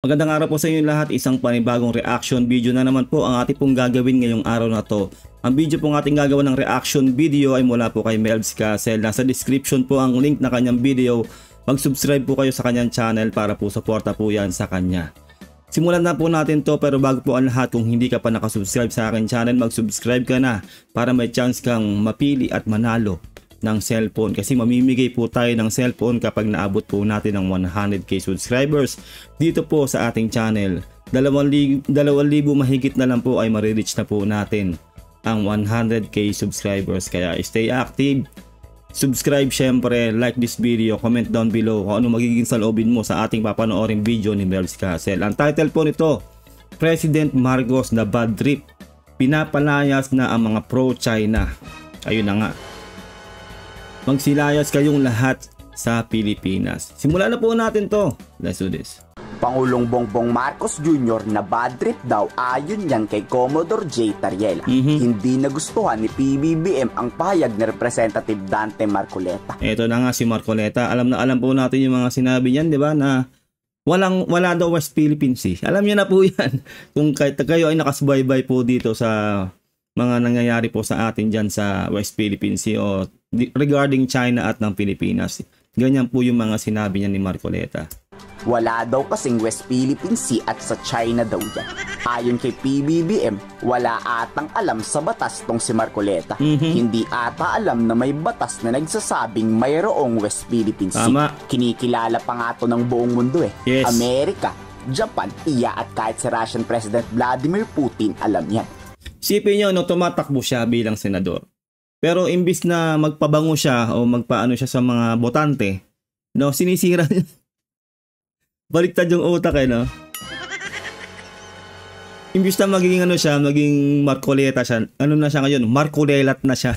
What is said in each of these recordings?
Magandang araw po sa inyo lahat, isang panibagong reaction video na naman po ang ating pong gagawin ngayong araw na to. Ang video pong ating gagawin ng reaction video ay mula po kay Melvs Castle. Nasa description po ang link na kanyang video. Mag-subscribe po kayo sa kanyang channel para po suporta po yan sa kanya. Simulan na po natin to, pero bago po ang lahat, kung hindi ka pa nakasubscribe sa aking channel, mag-subscribe ka na para may chance kang mapili at manalo ng cellphone, kasi mamimigay po tayo ng cellphone kapag naabot po natin ng 100k subscribers dito po sa ating channel. 2,000 mahigit na lang po ay marireach na po natin ang 100k subscribers, kaya stay active, subscribe syempre, like this video, comment down below kung ano magiging saloobin mo sa ating papanoorin video ni Melvs Castle. Ang title po nito, President Marcos na bad trip, pinapalayas na ang mga pro-China. Ayun na nga, magsilayas kayong lahat sa Pilipinas. Simulan na po natin to. Let's do this. Pangulong Bongbong Marcos Jr. na bad trip daw ayon yan kay Commodore J. Tariela. Hindi nagustuhan ni PBBM ang pahayag ni Representative Dante Marcoleta. Ito na nga si Marcoleta. Alam na alam po natin yung mga sinabi niyan, di ba? Na wala daw West Philippine Sea. Alam niyo na po yan. Kung kayo ay nakasubaybay po dito sa mga nangyayari po sa atin dyan sa West Philippine Sea o regarding China at ng Pilipinas. Ganyan po yung mga sinabi niya ni Marcoleta. Wala daw kasing West Philippine Sea at sa China daw yan. Ayon kay PBBM, wala atang alam sa batas tong si Marcoleta. Hindi ata alam na may batas na nagsasabing mayroong West Philippine Sea. Tama. Kinikilala pa nga to ng buong mundo eh. Yes. Amerika, Japan, iya at kahit si Russian President Vladimir Putin alam yan. Sipin nyo, no, tumatakbo siya bilang senador. Pero imbis na magpabango siya o magpaano siya sa mga botante, no, sinisira niya. Baliktad yung utak eh, no? Imbis na maging ano siya, maging Marcoleta siya, ano na siya ngayon? Marcolelat na siya.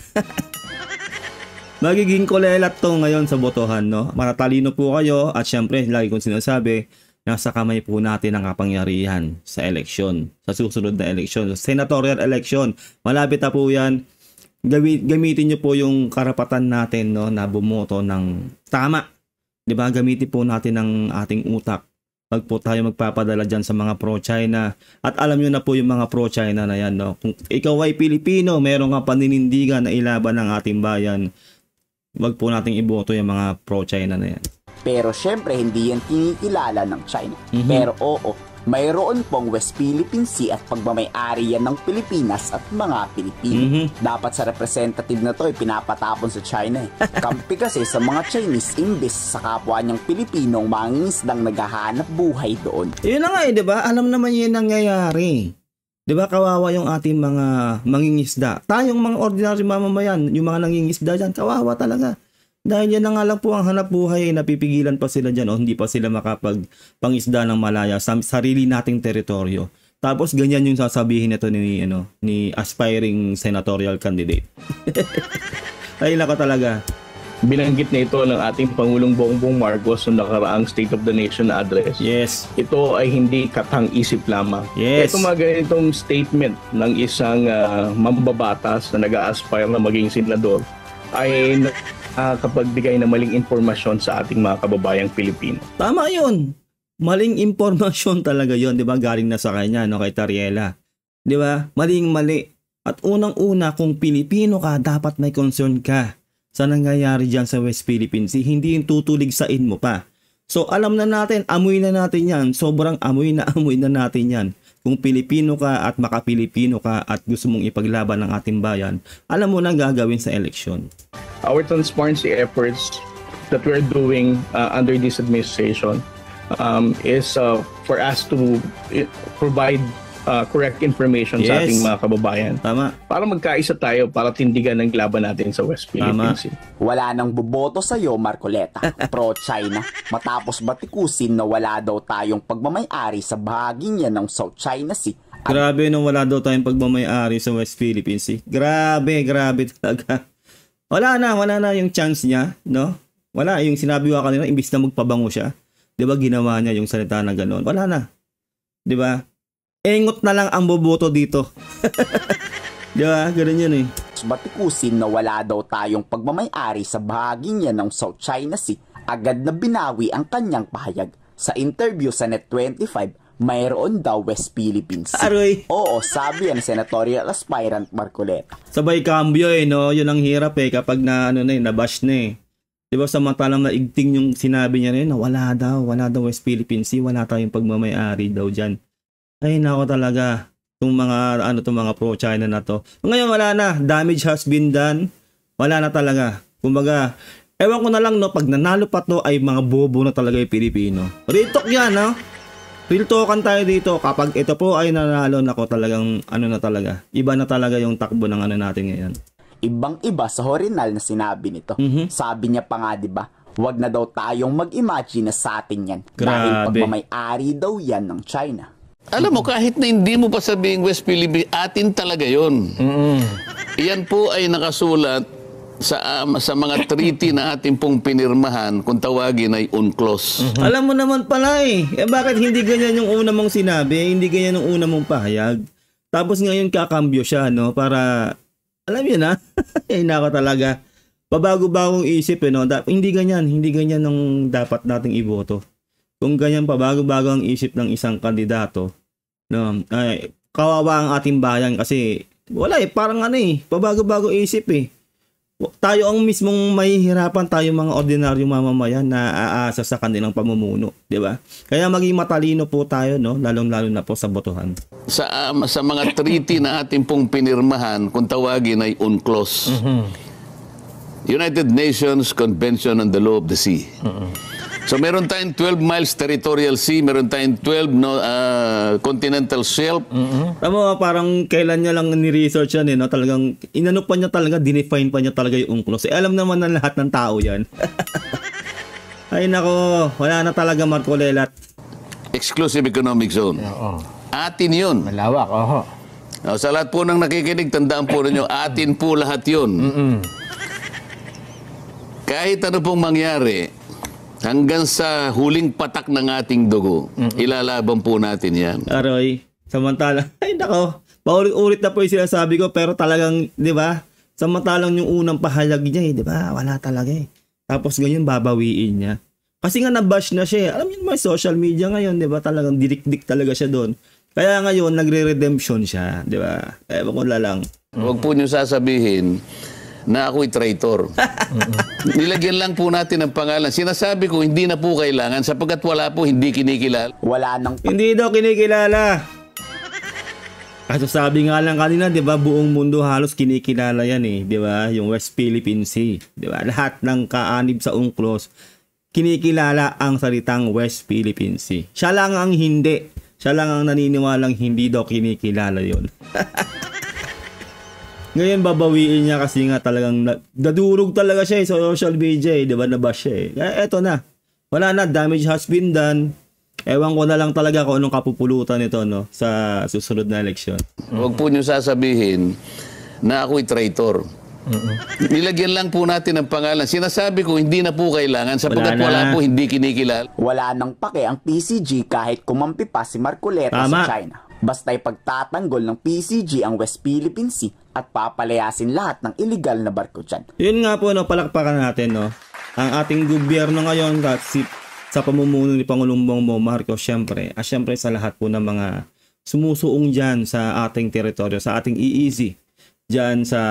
Magiging kolelat to ngayon sa botohan, no? Matatalino po kayo at syempre, lagi kong sinasabi, nasa kamay po natin ang kapangyarihan sa eleksyon, sa susunod na eleksyon, sa senatorial election. Malapit na po yan. Gamitin nyo po yung karapatan natin, no, na bumoto ng tama. 'Di ba? Gamitin po natin ang ating utak. Pag po tayo magpapadala dyan sa mga pro-China. At alam nyo na po yung mga pro-China na yan, no? Kung ikaw ay Pilipino, meron kang paninindigan na ilaban ng ating bayan, wag po nating iboto yung mga pro-China na yan. Pero syempre hindi yan kinikilala ng China. Pero oo, mayroon pong West Philippine Sea at pagmamay-ari yan ng Pilipinas at mga Pilipino. Dapat sa representative na to ay pinapatapon sa China eh. Kampi kasi sa mga Chinese imbes sa kapwa niyang Pilipinong mangingisdang naghahanap buhay doon. Yun na nga eh, diba? Alam naman yun nangyayari. Diba, kawawa yung ating mga mangingisda. Tayong mga ordinary mamamayan, yung mga nangingisda dyan, kawawa talaga. Dahil yan na nga lang po ang hanap buhay, napipigilan pa sila dyan o hindi pa sila makapagpangisda ng malaya sa sarili nating teritoryo. Tapos ganyan yung sasabihin nito ni aspiring senatorial candidate. Ay nako talaga. Binanggit na ito ng ating Pangulong Bongbong Marcos sa nakaraang State of the Nation address. Yes. Ito ay hindi katang-isip lamang. Yes. Ito mga ganitong statement ng isang mambabatas na nag-a-aspire na maging senador ay kapag bigay na maling impormasyon sa ating mga kababayang Pilipino. Tama yun. Maling impormasyon talaga yun, di ba? Galing na sa kanya, no, kay Tariela. Di ba? Maling-mali. At unang-una, kung Pilipino ka, dapat may concern ka sa nangyayari dyan sa West Philippine Sea. Hindi yung tutuligsain mo pa. So, alam na natin, amoy na natin yan. Sobrang amoy na natin yan. Kung Pilipino ka at maka-Pilipino ka at gusto mong ipaglaban ng ating bayan, alam mo na gagawin sa eleksyon. Our transparency efforts that we're doing under this administration is for us to provide correct information sa ating mga kababayan. Tama. Para magkaisa tayo para tindigan ang laban natin sa West Philippine Sea. Wala nang boboto sa'yo, Marcoleta. Pro-China. Matapos batikusin na wala daw tayong pagmamay-ari sa bahaging yan ng South China Sea. Grabe nung wala daw tayong pagmamay-ari sa West Philippine Sea. Grabe talaga. Wala na yung chance niya, no? Wala, yung sinabi ko kanina, imbis na magpabango siya. 'Di ba ginawa niya yung salita na gano'n? Wala na. 'Di ba? Engot na lang ang boboto dito. 'Di ba? Ganun yun eh. Batikusin na wala daw tayong pagmamay-ari sa bahaging yan ng South China Sea, agad na binawi ang kanyang pahayag. Sa interview sa Net25, mayroon daw West Philippine Sea. Aroy. Oo, sabi yan senatorial aspirant Marcoleta. Sabay cambio no? Yun ang hirap kapag na, nabash na Diba samantalang naigting yung sinabi niya na wala daw West Philippine Sea, wala tayong pagmamayari daw dyan. Ay nako talaga, itong mga pro-China na to. Ngayon wala na, damage has been done, wala na talaga. Kumbaga, ewan ko na lang pag nanalo pa to ay mga bobo na talaga yung Pilipino. Real talk yan Real talkan tayo dito. Kapag ito po ay nanalo, nako talagang na talaga. Iba na talaga yung takbo ng natin ngayon. Ibang-iba sa Horinal na sinabi nito. Sabi niya pa nga, diba, wag na daw tayong mag-imagine na sa atin yan. Grabe. Dahil pagmamay-ari daw yan ng China. Alam mo, kahit na hindi mo pa sabihin West Philippines, atin talaga yun. Iyan po ay nakasulat sa mga treaty na atin pong pinirmahan, kung tawagin ay UNCLOS. Alam mo naman pala bakit hindi ganyan yung una mong sinabi? Hindi ganyan yung una mong pahayag? Tapos ngayon kakambyo siya, para, alam yun nako talaga. Pabago-bagong isip, hindi ganyan ang dapat nating iboto. Kung ganyan pabago-bago ang isip ng isang kandidato, ay kawawa ang ating bayan kasi wala parang pabago-bago isip Tayo ang mismong mahihirapan, tayo mga ordinaryong mamamayan na aasa sa kanilang pamumuno, di ba? Kaya maging matalino po tayo, lalong-lalo na po sa botohan. Sa mga treaty na atin pong pinirmahan, kung tawagin ay UNCLOS. United Nations Convention on the Law of the Sea. So meron tayong 12 miles territorial sea, meron tayong 12 continental shelf. Tama, parang kailan niya lang ni-research yan talagang inano pa niya talaga, dinefine pa niya talaga yung UNCLOS. Alam naman ng lahat ng tao yan. Ay nako, wala na talaga Marcolelat. Exclusive Economic Zone. Atin yun. Malawak, Sa lahat po ng nakikinig, tandaan po ninyo, atin po lahat yun. Kahit ano pong mangyari, hanggang sa huling patak ng ating dugo, ilalaban po natin yan. Aroy, samantala, ay nako, paulit-ulit na po yung sinasabi ko, pero talagang, di ba, samantalang yung unang pahayag niya, di ba, wala talaga Tapos ngayon, babawiin niya. Kasi nga nabash na siya. Alam niyo naman, social media ngayon, di ba, talagang dirik-dik talaga siya doon. Kaya ngayon, nagre-redemption siya, di ba? Ewan ko lang. Huwag po niyo sasabihin na ako'y traitor. Nilagyan lang po natin ang pangalan. Sinasabi ko, hindi na po kailangan sapagkat wala po, hindi kinikilala. Hindi daw kinikilala. Kasi sabi nga lang kanina, di ba, buong mundo halos kinikilala yan di ba? Yung West Philippine Sea. Di ba? Lahat ng kaanib sa UNCLOS, kinikilala ang salitang West Philippine Sea. Siya lang ang hindi. Siya lang ang naniniwalang hindi daw kinikilala yon. Ngayon babawiin niya kasi nga talagang nadurog talaga siya sa social media di ba, nabash siya Kaya eto na. Wala na, damage has been done. Ewan ko na lang talaga kung anong kapupulutan nito sa susunod na eleksyon. Huwag po niyo sasabihin na ako'y traitor. Nilagyan lang po natin ang pangalan. Sinasabi ko, hindi na po kailangan sapagkat wala po, hindi kinikilala. Wala nang pake ang PCG kahit kumampi pa si Marcoleta sa China. Basta ipagtatanggol ng PCG ang West Philippine Sea at papalayasin lahat ng illegal na barko dyan. Yun nga po, palakpakan natin, ang ating gobyerno ngayon sa pamumuno ni Pangulong Bongbong Marcos, syempre sa lahat po ng mga sumusuong dyan sa ating teritoryo, sa ating EEZ, dyan sa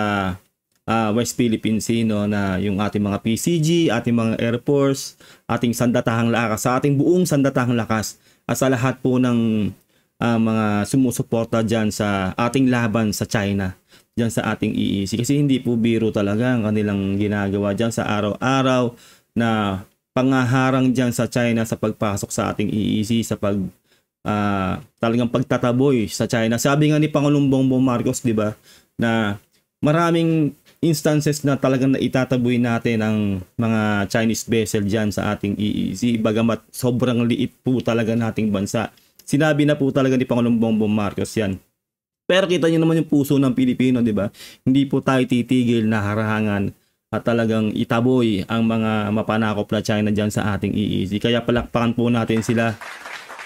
West Philippine Sea, na yung ating mga PCG, ating mga Air Force, ating sandatahang lakas, sa ating buong sandatahang lakas, at sa lahat po ng mga sumusuporta dyan sa ating laban sa China, dyan sa ating EEZ. Kasi hindi po biro talaga ang kanilang ginagawa dyan sa araw-araw na pangaharang dyan sa China sa pagpasok sa ating EEZ, sa talagang pagtataboy sa China. Sabi nga ni Pangulong Bongbong Marcos, di ba, na maraming instances na talagang naitataboy natin ang mga Chinese vessel dyan sa ating EEZ, bagamat sobrang liit po talaga nating bansa. Sinabi na po talaga ni Pangulong Bongbong Marcos yan. Pero kita niyo naman yung puso ng Pilipino, di ba? Hindi po tayo titigil na harahangan at talagang itaboy ang mga mapanakop na China dyan sa ating EEZ. Kaya palakpakan po natin sila.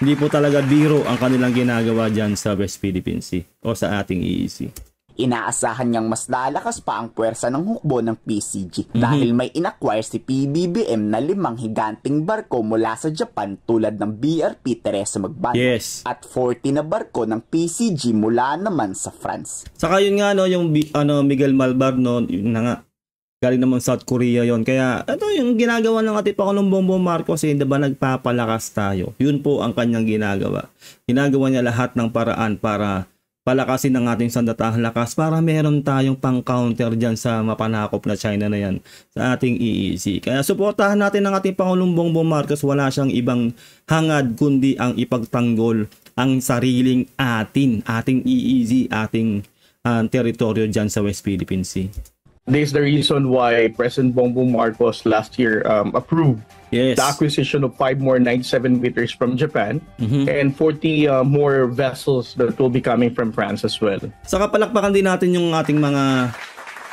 Hindi po talaga biro ang kanilang ginagawa dyan sa West Philippine Sea o sa ating EEZ. Inaasahan niyang mas lalakas pa ang puwersa ng hukbo ng PCG dahil may inacquire si PBBM na 5 higanting barko mula sa Japan tulad ng BRP Teresa Magbano at 40 na barko ng PCG mula naman sa France. Saka yun nga no, yung Miguel Malvar no, yun na nga, galing naman South Korea yon. Kaya ito yung ginagawa ng ating Pangulong Bongbong Marcos, hindi ba nagpapalakas tayo? Yun po ang kanyang ginagawa. Ginagawa niya lahat ng paraan para palakasin ang ating sandatahang lakas para meron tayong pang-counter dyan sa mapanakop na China na yan sa ating EEZ. Kaya suportahan natin ang ating Pangulong Bongbong Marcos. Wala siyang ibang hangad kundi ang ipagtanggol ang sariling ating EEZ, ating teritoryo dyan sa West Philippine Sea. This is the reason why President Bongbong Marcos last year approved the acquisition of 5 more 97-meters from Japan and 40 more vessels that will be coming from France as well. Saka palakpakan din natin yung ating mga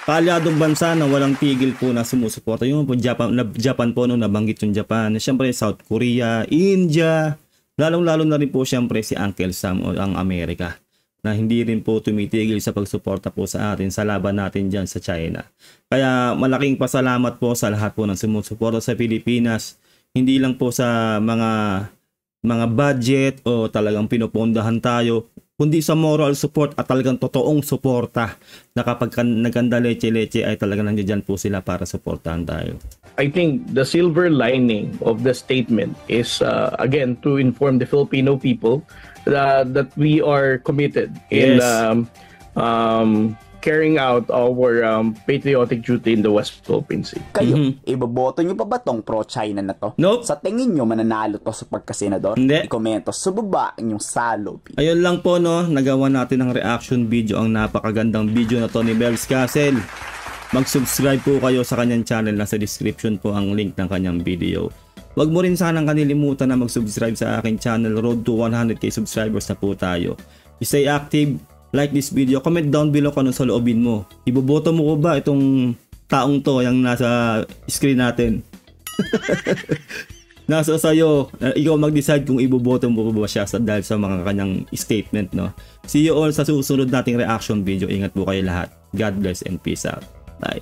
kaalyadong bansa na walang tigil po na sumusuporta. Yung po Japan po, no, nabanggit yung Japan. Siyempre South Korea, India, lalong-lalo na rin po siyempre si Uncle Sam o ang Amerika, na hindi rin po tumitigil sa pagsuporta po sa atin sa laban natin dyan sa China. Kaya malaking pasalamat po sa lahat po ng sumusuporta sa Pilipinas, hindi lang po sa mga budget o talagang pinupondahan tayo, kundi sa moral support at talagang totoong suporta na kapag naganda leche-leche ay talagang nandiyan po sila para suportahan tayo. I think the silver lining of the statement is again to inform the Filipino people that we are committed in carrying out our patriotic duty in the West Philippine Sea. Kayo, iboboto nyo pa ba tong pro-China na to? Nope. Sa tingin nyo mananalo to sa pagkasenador? Hindi. I-komento sa baba inyong salopi. Ayun lang po no, nagawa natin ng reaction video, ang napakagandang video na to ni Bells Castle. Mag-subscribe po kayo sa kanyang channel, nasa description po ang link ng kanyang video. Huwag mo rin sanang kanilimutan na mag-subscribe sa aking channel. Road to 100k subscribers na po tayo. Stay active, like this video, comment down below kung ano sa loobin mo. Iboboto mo ko ba itong taong to, yung nasa screen natin? Nasa sayo, ikaw mag-decide kung iboboto mo ba siya dahil sa mga kanyang statement, no? See you all sa susunod nating reaction video. Ingat po kayo lahat. God bless and peace out. Bye.